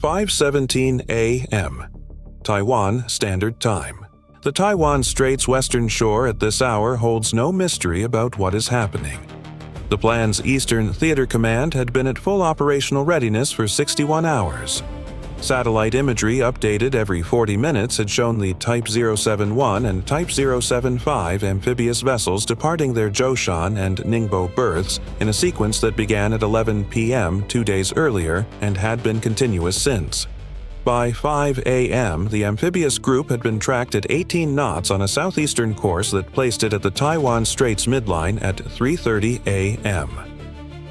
5:17 AM Taiwan Standard Time. The Taiwan Strait's western shore at this hour holds no mystery about what is happening. The plan's Eastern Theater Command had been at full operational readiness for 61 hours. Satellite imagery updated every 40 minutes had shown the Type 071 and Type 075 amphibious vessels departing their Zhoushan and Ningbo berths in a sequence that began at 11 p.m. 2 days earlier and had been continuous since. By 5 a.m., the amphibious group had been tracked at 18 knots on a southeastern course that placed it at the Taiwan Strait's midline at 3:30 a.m.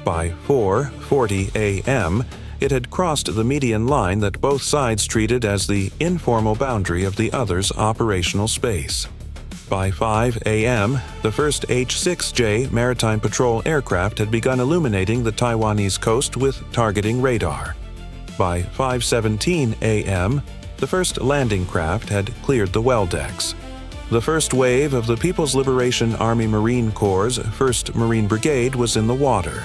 By 4:40 a.m., it had crossed the median line that both sides treated as the informal boundary of the other's operational space. By 5 a.m., the first H-6J Maritime Patrol aircraft had begun illuminating the Taiwanese coast with targeting radar. By 5:17 a.m., the first landing craft had cleared the well decks. The first wave of the People's Liberation Army Marine Corps' 1st Marine Brigade was in the water.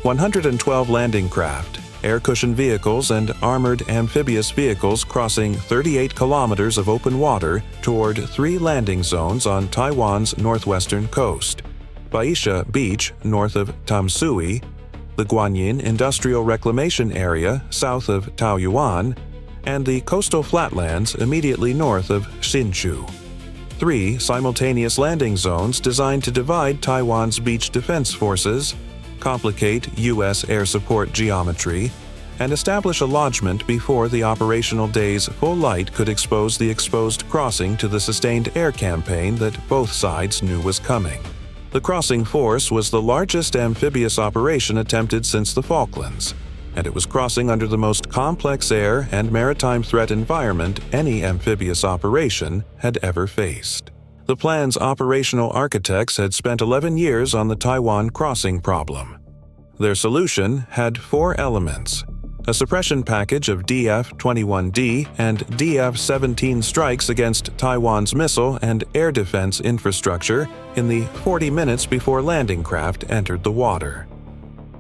112 landing craft, air cushion vehicles, and armored amphibious vehicles crossing 38 kilometers of open water toward 3 landing zones on Taiwan's northwestern coast: Baisha Beach north of Tamsui, the Guanyin Industrial Reclamation Area south of Taoyuan, and the coastal flatlands immediately north of Hsinchu. 3 simultaneous landing zones designed to divide Taiwan's beach defense forces, complicate U.S. air support geometry, and establish a lodgment before the operational day's full light could expose the exposed crossing to the sustained air campaign that both sides knew was coming. The crossing force was the largest amphibious operation attempted since the Falklands, and it was crossing under the most complex air and maritime threat environment any amphibious operation had ever faced. The plan's operational architects had spent 11 years on the Taiwan crossing problem. Their solution had 4 elements: a suppression package of DF-21D and DF-17 strikes against Taiwan's missile and air defense infrastructure in the 40 minutes before landing craft entered the water.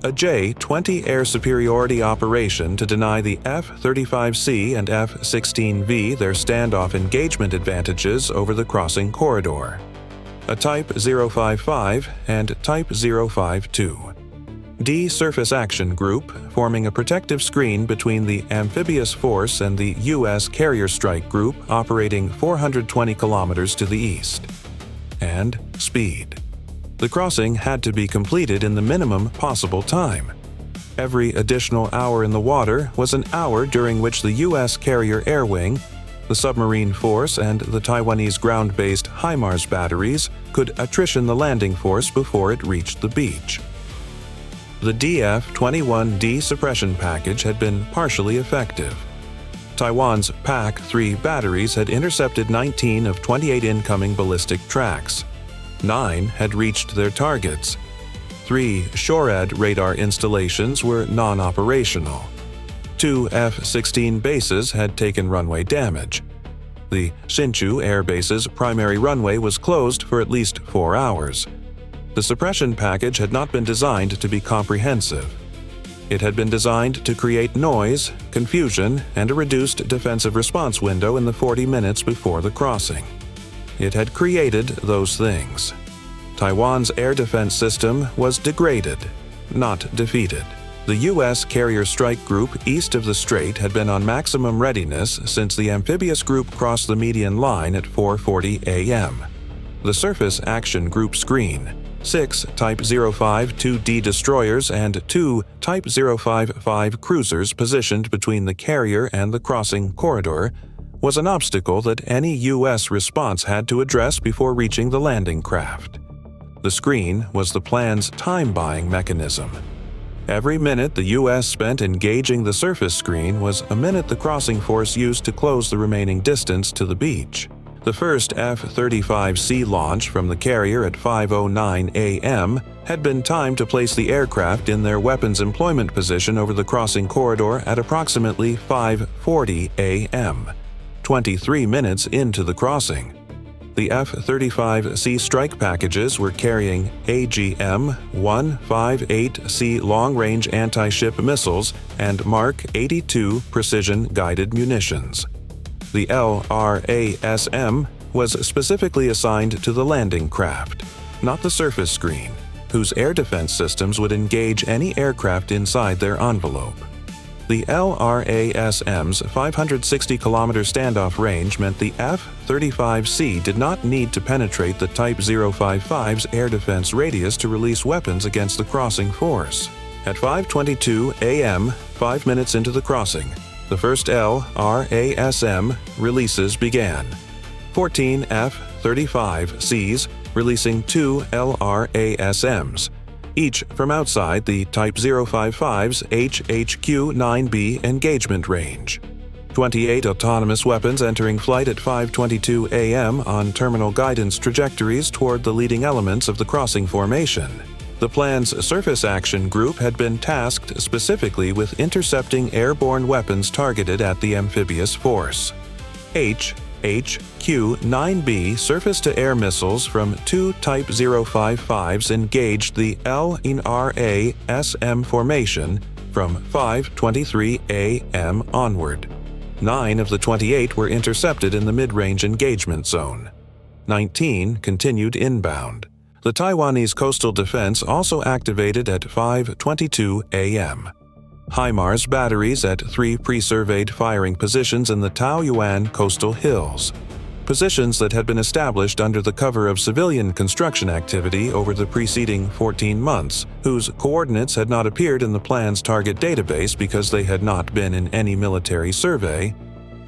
A J-20 air superiority operation to deny the F-35C and F-16V their standoff engagement advantages over the crossing corridor. A Type 055 and Type 052. D Surface Action Group, forming a protective screen between the amphibious force and the U.S. Carrier Strike Group operating 420 kilometers to the east. And speed. The crossing had to be completed in the minimum possible time. Every additional hour in the water was an hour during which the U.S. Carrier Air Wing, the submarine force, and the Taiwanese ground-based HIMARS batteries could attrition the landing force before it reached the beach. The DF-21D suppression package had been partially effective. Taiwan's PAC-3 batteries had intercepted 19 of 28 incoming ballistic tracks. 9 had reached their targets. 3 SHORAD radar installations were non-operational. 2 F-16 bases had taken runway damage. The Hsinchu Air Base's primary runway was closed for at least 4 hours. The suppression package had not been designed to be comprehensive. It had been designed to create noise, confusion, and a reduced defensive response window in the 40 minutes before the crossing. It had created those things. Taiwan's air defense system was degraded, not defeated. The U.S. Carrier Strike Group east of the strait had been on maximum readiness since the amphibious group crossed the median line at 4:40 a.m. The Surface Action Group screen, 6 Type 052D destroyers and 2 Type 055 cruisers positioned between the carrier and the crossing corridor, was an obstacle that any U.S. response had to address before reaching the landing craft. The screen was the plan's time-buying mechanism. Every minute the U.S. spent engaging the surface screen was a minute the crossing force used to close the remaining distance to the beach. The first F-35C launch from the carrier at 5:09 a.m. had been timed to place the aircraft in their weapons employment position over the crossing corridor at approximately 5:40 a.m., 23 minutes into the crossing. The F-35C strike packages were carrying AGM-158C long-range anti-ship missiles and Mark 82 precision-guided munitions. The LRASM was specifically assigned to the landing craft, not the surface screen, whose air defense systems would engage any aircraft inside their envelope. The LRASM's 560-kilometer standoff range meant the F-35C did not need to penetrate the Type 055's air defense radius to release weapons against the crossing force. At 5:22 a.m., 5 minutes into the crossing, the first LRASM releases began. 14 F-35Cs releasing 2 LRASMs, each from outside the Type 055's HHQ-9B engagement range. 28 autonomous weapons entering flight at 5:22 a.m. on terminal guidance trajectories toward the leading elements of the crossing formation. The plan's Surface Action Group had been tasked specifically with intercepting airborne weapons targeted at the amphibious force. HHQ-9B surface-to-air missiles from 2 Type 055s engaged the LRASM formation from 5:23 a.m. onward. 9 of the 28 were intercepted in the mid-range engagement zone. 19 continued inbound. The Taiwanese coastal defense also activated at 5:22 a.m. HIMARS batteries at 3 pre-surveyed firing positions in the Taoyuan coastal hills, positions that had been established under the cover of civilian construction activity over the preceding 14 months, whose coordinates had not appeared in the plan's target database because they had not been in any military survey,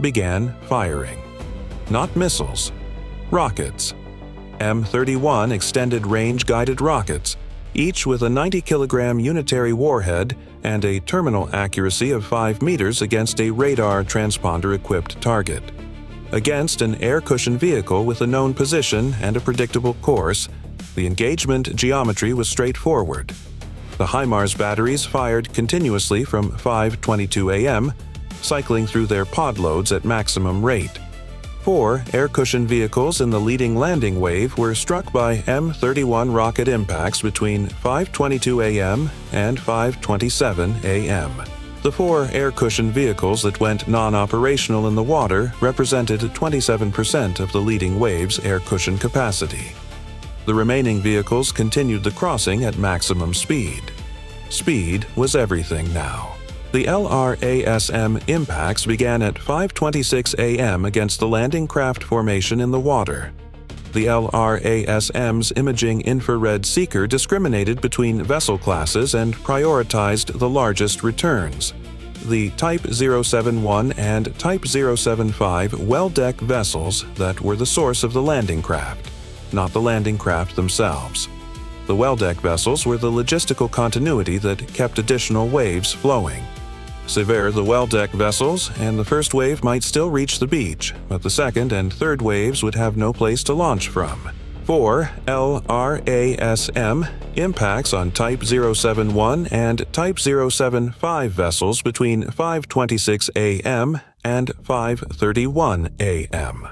began firing. Not missiles, rockets. M31 extended-range guided rockets, each with a 90-kilogram unitary warhead and a terminal accuracy of 5 meters against a radar transponder-equipped target. Against an air cushion vehicle with a known position and a predictable course, the engagement geometry was straightforward. The HIMARS batteries fired continuously from 5:22 a.m., cycling through their pod loads at maximum rate. 4 air cushion vehicles in the leading landing wave were struck by M31 rocket impacts between 5:22 a.m. and 5:27 a.m. The 4 air cushion vehicles that went non-operational in the water represented 27% of the leading wave's air cushion capacity. The remaining vehicles continued the crossing at maximum speed. Speed was everything now. The LRASM impacts began at 5:26 a.m. against the landing craft formation in the water. The LRASM's imaging infrared seeker discriminated between vessel classes and prioritized the largest returns. The Type 071 and Type 075 well-deck vessels that were the source of the landing craft, not the landing craft themselves. The well-deck vessels were the logistical continuity that kept additional waves flowing. Severe the well-deck vessels, and the first wave might still reach the beach, but the second and third waves would have no place to launch from. 4 LRASM impacts on Type 071 and Type 075 vessels between 5:26 a.m. and 5:31 a.m.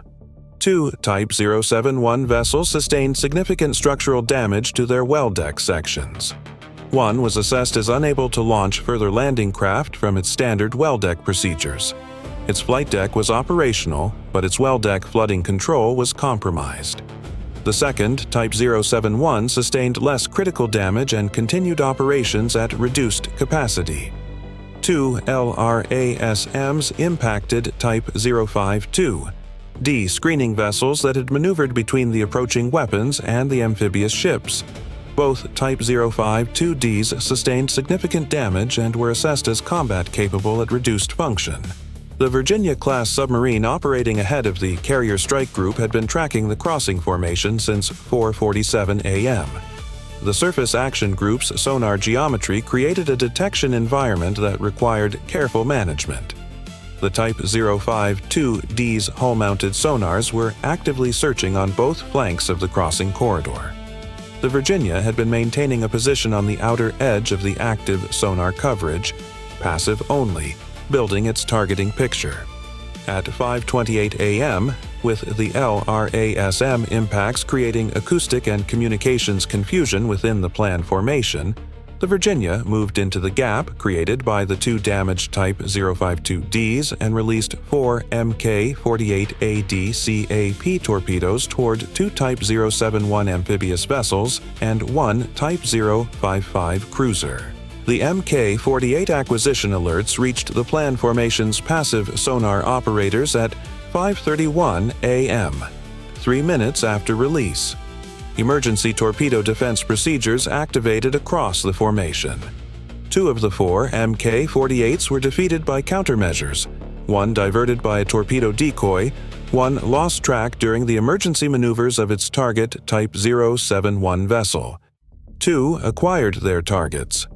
2 Type 071 vessels sustained significant structural damage to their well-deck sections. One was assessed as unable to launch further landing craft from its standard well-deck procedures. Its flight deck was operational, but its well-deck flooding control was compromised. The second, Type 071, sustained less critical damage and continued operations at reduced capacity. 2 LRASMs impacted Type 052D screening vessels that had maneuvered between the approaching weapons and the amphibious ships. Both Type 052Ds sustained significant damage and were assessed as combat-capable at reduced function. The Virginia-class submarine operating ahead of the Carrier Strike Group had been tracking the crossing formation since 4:47 a.m. The Surface Action Group's sonar geometry created a detection environment that required careful management. The Type 052D's hull-mounted sonars were actively searching on both flanks of the crossing corridor. The Virginia had been maintaining a position on the outer edge of the active sonar coverage, passive only, building its targeting picture. At 5:28 a.m., with the LRASM impacts creating acoustic and communications confusion within the planned formation, the Virginia moved into the gap created by the two damaged Type 052Ds and released 4 Mk-48AD CAP torpedoes toward 2 Type 071 amphibious vessels and 1 Type 055 cruiser. The Mk-48 acquisition alerts reached the planned formation's passive sonar operators at 5:31 a.m., 3 minutes after release. Emergency torpedo defense procedures activated across the formation. 2 of the 4 Mk-48s were defeated by countermeasures, 1 diverted by a torpedo decoy, 1 lost track during the emergency maneuvers of its target Type 071 vessel. 2 acquired their targets.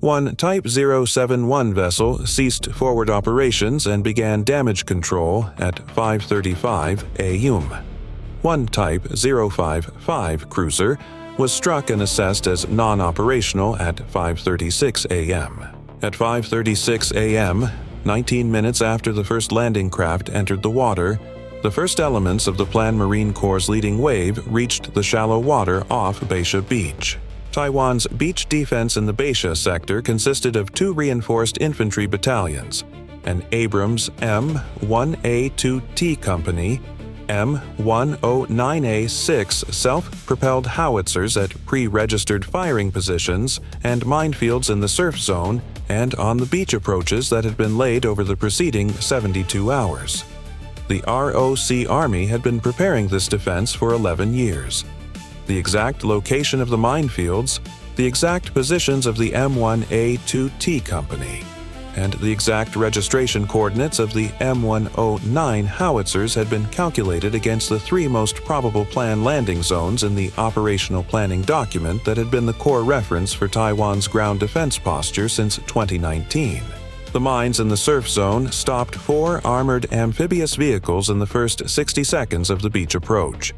1 Type 071 vessel ceased forward operations and began damage control at 5:35 a.m. 1 Type 055 cruiser was struck and assessed as non-operational at 5:36 a.m. At 5:36 a.m., 19 minutes after the first landing craft entered the water, the first elements of the planned Marine Corps' leading wave reached the shallow water off Baisha Beach. Taiwan's beach defense in the Baisha sector consisted of 2 reinforced infantry battalions, an Abrams M1A2T company, M109A6 self-propelled howitzers at pre-registered firing positions and minefields in the surf zone and on the beach approaches that had been laid over the preceding 72 hours. The ROC Army had been preparing this defense for 11 years. The exact location of the minefields, the exact positions of the M1A2T company, and the exact registration coordinates of the M109 howitzers had been calculated against the 3 most probable planned landing zones in the operational planning document that had been the core reference for Taiwan's ground defense posture since 2019. The mines in the surf zone stopped 4 armored amphibious vehicles in the first 60 seconds of the beach approach.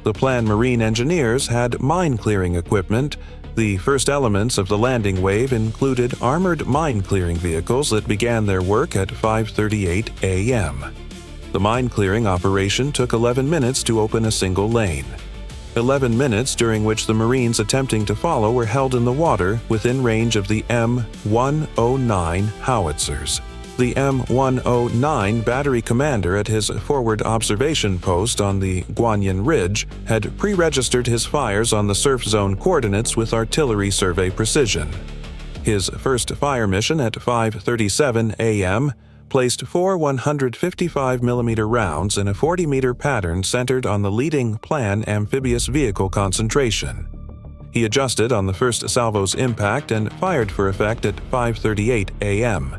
The planned Marine engineers had mine-clearing equipment. The first elements of the landing wave included armored mine-clearing vehicles that began their work at 5:38 a.m. The mine-clearing operation took 11 minutes to open a single lane. 11 minutes during which the Marines attempting to follow were held in the water within range of the M109 howitzers. The M109 battery commander at his forward observation post on the Guanyin Ridge had pre-registered his fires on the surf zone coordinates with artillery survey precision. His first fire mission at 5:37 a.m. placed 4 155mm rounds in a 40-meter pattern centered on the leading plan amphibious vehicle concentration. He adjusted on the first salvo's impact and fired for effect at 5:38 a.m.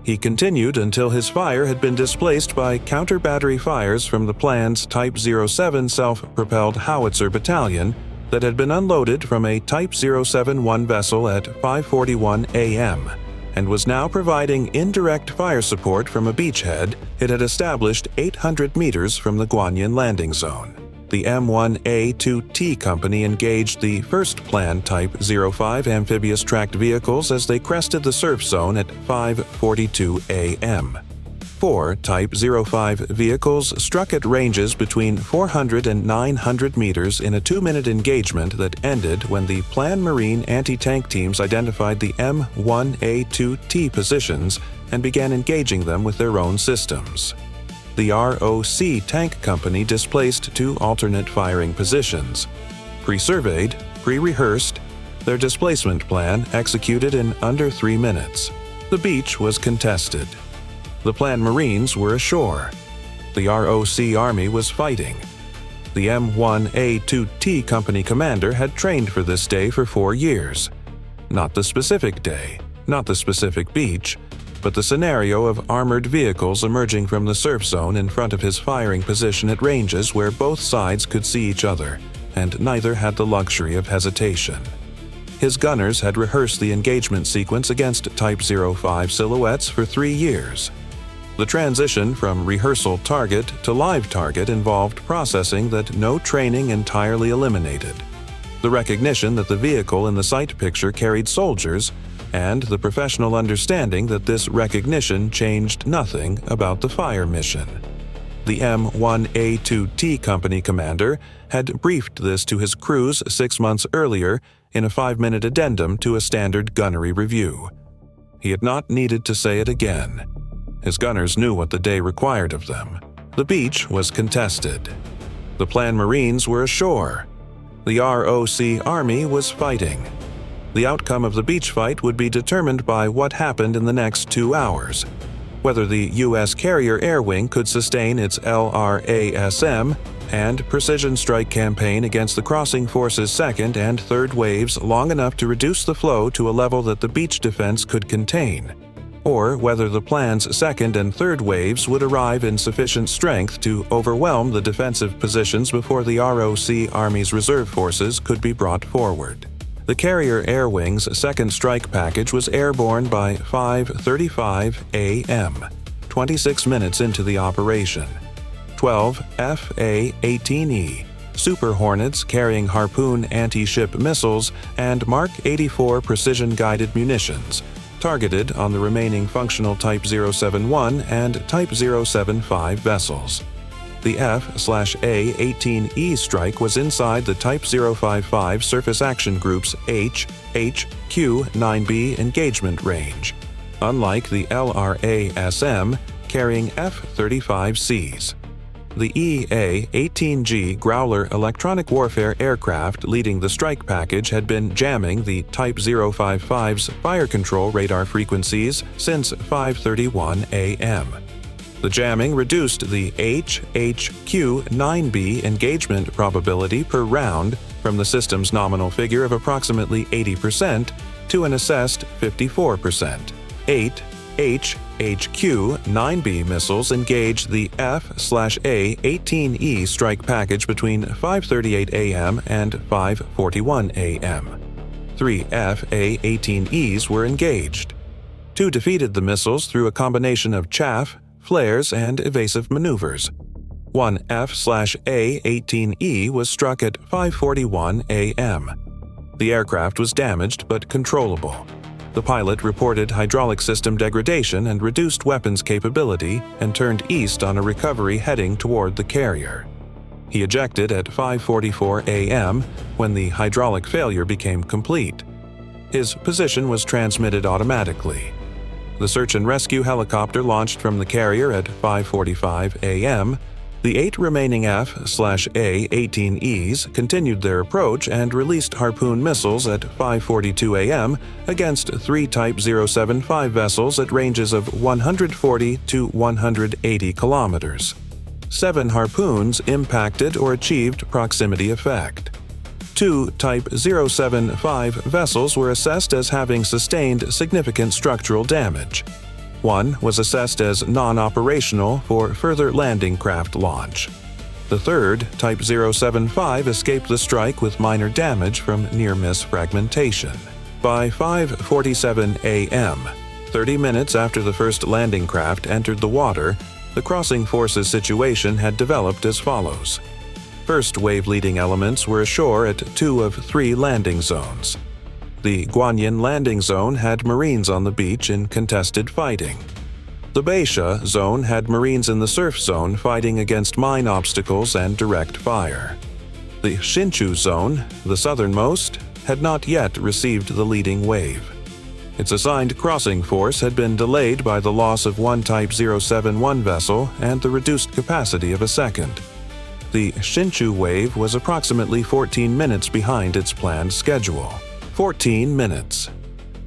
He continued until his fire had been displaced by counter-battery fires from the plan's Type 07 self-propelled howitzer battalion that had been unloaded from a Type 071 vessel at 5:41 a.m. and was now providing indirect fire support from a beachhead it had established 800 meters from the Guanyin landing zone. The M1A2T company engaged the first planned Type 05 amphibious tracked vehicles as they crested the surf zone at 5:42 a.m. 4 Type 05 vehicles struck at ranges between 400 and 900 meters in a 2-minute engagement that ended when the planned Marine anti-tank teams identified the M1A2T positions and began engaging them with their own systems. The ROC tank company displaced 2 alternate firing positions. Pre-surveyed, pre-rehearsed, their displacement plan executed in under 3 minutes. The beach was contested. The planned Marines were ashore. The ROC Army was fighting. The M1A2T company commander had trained for this day for 4 years. Not the specific day, not the specific beach, but the scenario of armored vehicles emerging from the surf zone in front of his firing position at ranges where both sides could see each other, and neither had the luxury of hesitation. His gunners had rehearsed the engagement sequence against Type 05 silhouettes for 3 years. The transition from rehearsal target to live target involved processing that no training entirely eliminated. The recognition that the vehicle in the sight picture carried soldiers and the professional understanding that this recognition changed nothing about the fire mission. The M1A2T company commander had briefed this to his crews 6 months earlier in a 5-minute addendum to a standard gunnery review. He had not needed to say it again. His gunners knew what the day required of them. The beach was contested. The planned Marines were ashore. The ROC Army was fighting. The outcome of the beach fight would be determined by what happened in the next 2 hours. Whether the U.S. Carrier Air Wing could sustain its LRASM and precision strike campaign against the crossing forces' second and third waves long enough to reduce the flow to a level that the beach defense could contain, or whether the plan's second and third waves would arrive in sufficient strength to overwhelm the defensive positions before the ROC Army's reserve forces could be brought forward. The Carrier Air Wing's second strike package was airborne by 5:35 a.m., 26 minutes into the operation. 12 FA-18E Super Hornets carrying Harpoon anti-ship missiles and Mark 84 precision-guided munitions, targeted on the remaining functional Type 071 and Type 075 vessels. The F/A-18E strike was inside the Type 055 Surface Action Group's H/Q-9B engagement range, unlike the LRASM carrying F-35Cs. The EA-18G Growler electronic warfare aircraft leading the strike package had been jamming the Type 055's fire control radar frequencies since 5:31 a.m. The jamming reduced the H/Q-9B engagement probability per round from the system's nominal figure of approximately 80% to an assessed 54%. 8 H/Q-9B missiles engaged the F/A-18E strike package between 5:38 a.m. and 5:41 a.m. 3 F/A-18Es were engaged. 2 defeated the missiles through a combination of chaff, flares, and evasive maneuvers. 1 F/A-18E was struck at 5:41 a.m. The aircraft was damaged but controllable. The pilot reported hydraulic system degradation and reduced weapons capability and turned east on a recovery heading toward the carrier. He ejected at 5:44 a.m. when the hydraulic failure became complete. His position was transmitted automatically. The search and rescue helicopter launched from the carrier at 5:45 a.m. The 8 remaining F/A-18Es continued their approach and released Harpoon missiles at 5:42 a.m. against 3 Type 075 vessels at ranges of 140 to 180 kilometers. 7 Harpoons impacted or achieved proximity effect. 2 Type 075 vessels were assessed as having sustained significant structural damage. 1 was assessed as non-operational for further landing craft launch. The 3rd, Type 075, escaped the strike with minor damage from near-miss fragmentation. By 5:47 a.m., 30 minutes after the first landing craft entered the water, the crossing forces situation had developed as follows. First wave leading elements were ashore at 2 of 3 landing zones. The Guanyin landing zone had Marines on the beach in contested fighting. The Baisha zone had Marines in the surf zone fighting against mine obstacles and direct fire. The Hsinchu zone, the southernmost, had not yet received the leading wave. Its assigned crossing force had been delayed by the loss of 1 Type 071 vessel and the reduced capacity of a second. The Hsinchu wave was approximately 14 minutes behind its planned schedule. 14 minutes.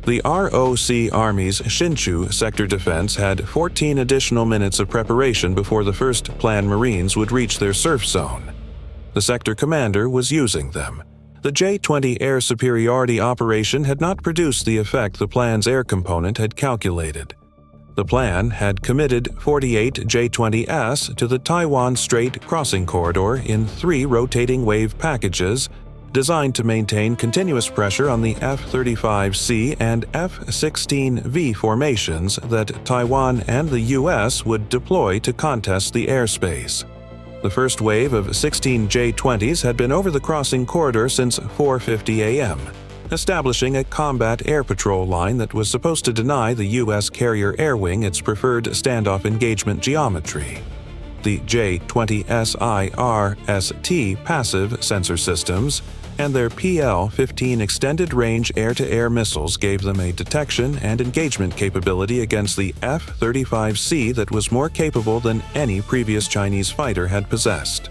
The ROC Army's Hsinchu sector defense had 14 additional minutes of preparation before the first planned Marines would reach their surf zone. The sector commander was using them. The J-20 air superiority operation had not produced the effect the plan's air component had calculated. The plan had committed 48 J-20S to the Taiwan Strait crossing corridor in 3 rotating wave packages designed to maintain continuous pressure on the F-35C and F-16V formations that Taiwan and the U.S. would deploy to contest the airspace. The first wave of 16 J-20s had been over the crossing corridor since 4:50 a.m. establishing a combat air patrol line that was supposed to deny the U.S. carrier air wing its preferred standoff engagement geometry. The J-20SIR-ST passive sensor systems and their PL-15 extended-range air-to-air missiles gave them a detection and engagement capability against the F-35C that was more capable than any previous Chinese fighter had possessed.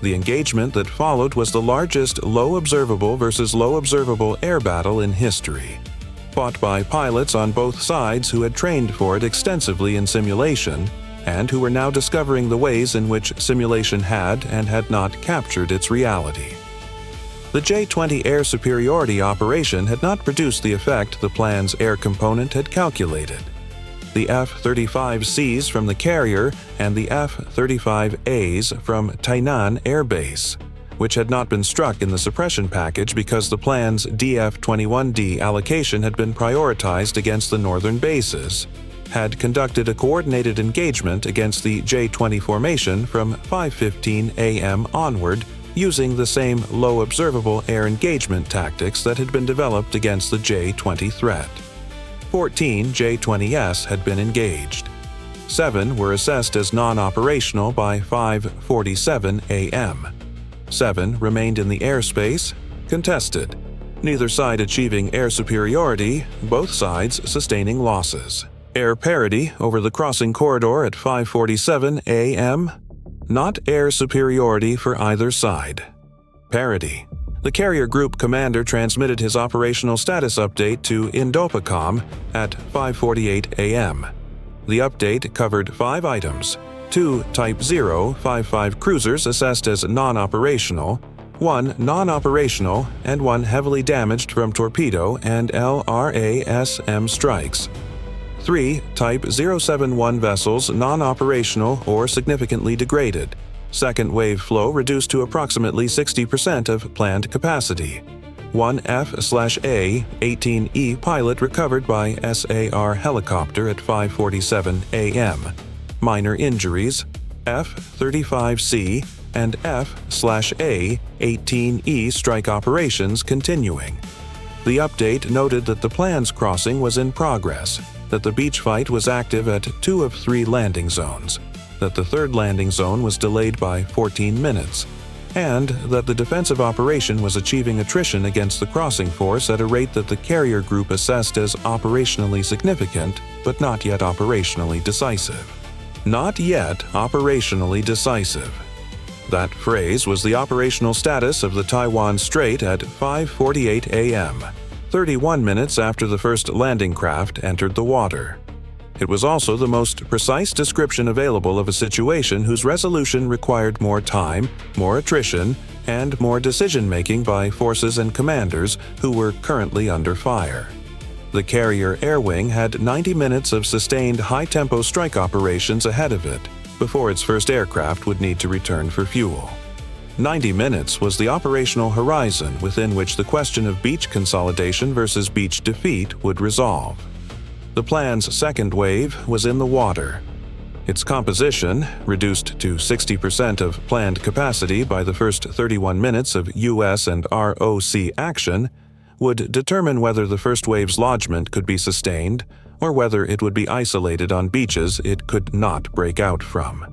The engagement that followed was the largest low-observable versus low-observable air battle in history, fought by pilots on both sides who had trained for it extensively in simulation and who were now discovering the ways in which simulation had and had not captured its reality. The J-20 air superiority operation had not produced the effect the plan's air component had calculated. The F-35Cs from the carrier and the F-35As from Tainan Air Base, which had not been struck in the suppression package because the plan's DF-21D allocation had been prioritized against the northern bases, had conducted a coordinated engagement against the J-20 formation from 5:15 a.m. onward using the same low observable air engagement tactics that had been developed against the J-20 threat. 14 J-20S had been engaged. 7 were assessed as non-operational by 5:47 a.m. 7 remained in the airspace, contested, neither side achieving air superiority, both sides sustaining losses. Air parity over the crossing corridor at 5:47 a.m. Not air superiority for either side. Parity. The carrier group commander transmitted his operational status update to Indopacom at 5:48 a.m. The update covered 5 items: 2 Type 055 cruisers assessed as non-operational, 1 non-operational, and 1 heavily damaged from torpedo and LRASM strikes. 3 Type 071 vessels non-operational or significantly degraded. Second wave flow reduced to approximately 60% of planned capacity. 1 F/A-18E pilot recovered by SAR helicopter at 5:47 a.m. Minor injuries: F-35C and F/A-18E strike operations continuing. The update noted that the plan's crossing was in progress, that the beach fight was active at 2 of 3 landing zones, that the third landing zone was delayed by 14 minutes, and that the defensive operation was achieving attrition against the crossing force at a rate that the carrier group assessed as operationally significant but not yet operationally decisive. Not yet operationally decisive. That phrase was the operational status of the Taiwan Strait at 5:48 a.m., 31 minutes after the first landing craft entered the water. It was also the most precise description available of a situation whose resolution required more time, more attrition, and more decision-making by forces and commanders who were currently under fire. The carrier air wing had 90 minutes of sustained high-tempo strike operations ahead of it before its first aircraft would need to return for fuel. 90 minutes was the operational horizon within which the question of beach consolidation versus beach defeat would resolve. The plan's second wave was in the water. Its composition, reduced to 60% of planned capacity by the first 31 minutes of US and ROC action, would determine whether the first wave's lodgment could be sustained or whether it would be isolated on beaches it could not break out from.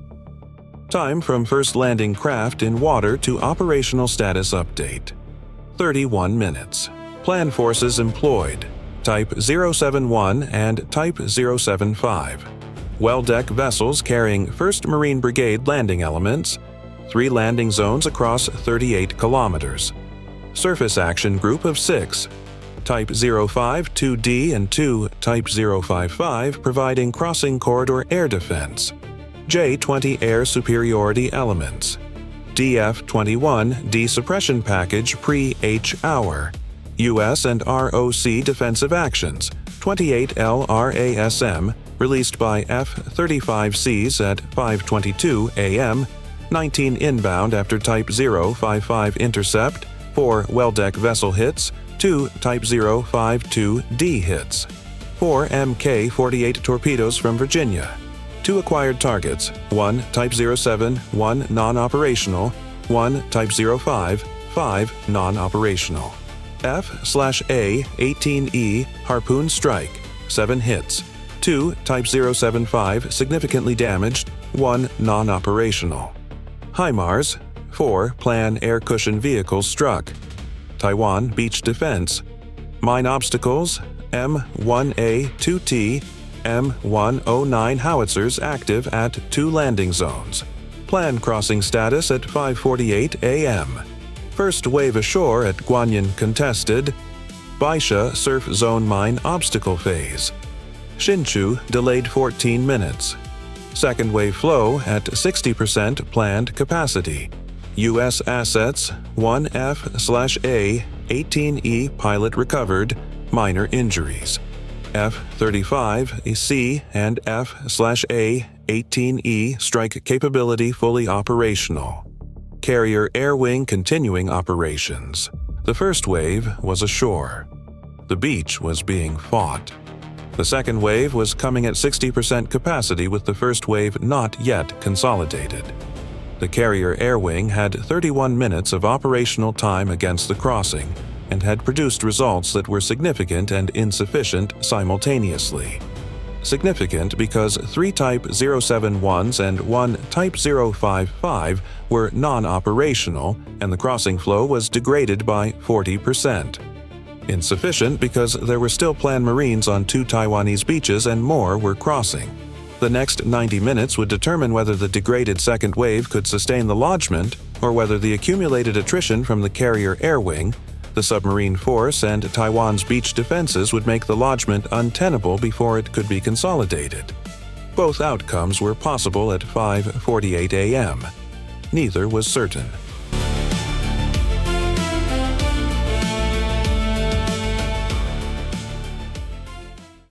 Time from first landing craft in water to operational status update: 31 minutes. Plan forces employed: Type 071 and Type 075. Well-deck vessels carrying 1st Marine Brigade landing elements, 3 landing zones across 38 kilometers. Surface action group of 6. Type 052D and 2 Type 055 providing crossing corridor air defense. J-20 air superiority elements. DF-21 desuppression package pre-H hour. US and ROC defensive actions. 28 LRASM released by F-35Cs at 5:22 a.m. 19 inbound after Type 055 intercept. 4 well-deck vessel hits. 2 Type 052D hits. 4 Mk-48 torpedoes from Virginia. 2 acquired targets: 1 Type 07, 1 non-operational, 1 Type 05, 5 non-operational. F/A-18E Harpoon Strike, 7 hits, 2 Type 075 significantly damaged, 1 non-operational. HIMARS, 4 Plan Air Cushion Vehicles struck. Taiwan Beach Defense. Mine obstacles, M1A2T, M109 howitzers active at 2 landing zones. Plan crossing status at 5:48 a.m. First wave ashore at Guanyin contested. Baisha surf zone mine obstacle phase. Hsinchu delayed 14 minutes. Second wave flow at 60% planned capacity. U.S. assets 1F/A-18E pilot recovered, minor injuries. F-35C and F/A-18E strike capability fully operational. Carrier air wing continuing operations. The first wave was ashore. The beach was being fought. The second wave was coming at 60% capacity with the first wave not yet consolidated. The carrier air wing had 31 minutes of operational time against the crossing and had produced results that were significant and insufficient simultaneously. Significant because 3 Type 071s and 1 Type 055 were non-operational and the crossing flow was degraded by 40%. Insufficient because there were still planned Marines on 2 Taiwanese beaches and more were crossing. The next 90 minutes would determine whether the degraded second wave could sustain the lodgment or whether the accumulated attrition from the carrier air wing, the submarine force, and Taiwan's beach defenses would make the lodgment untenable before it could be consolidated. Both outcomes were possible at 5:48 a.m. Neither was certain.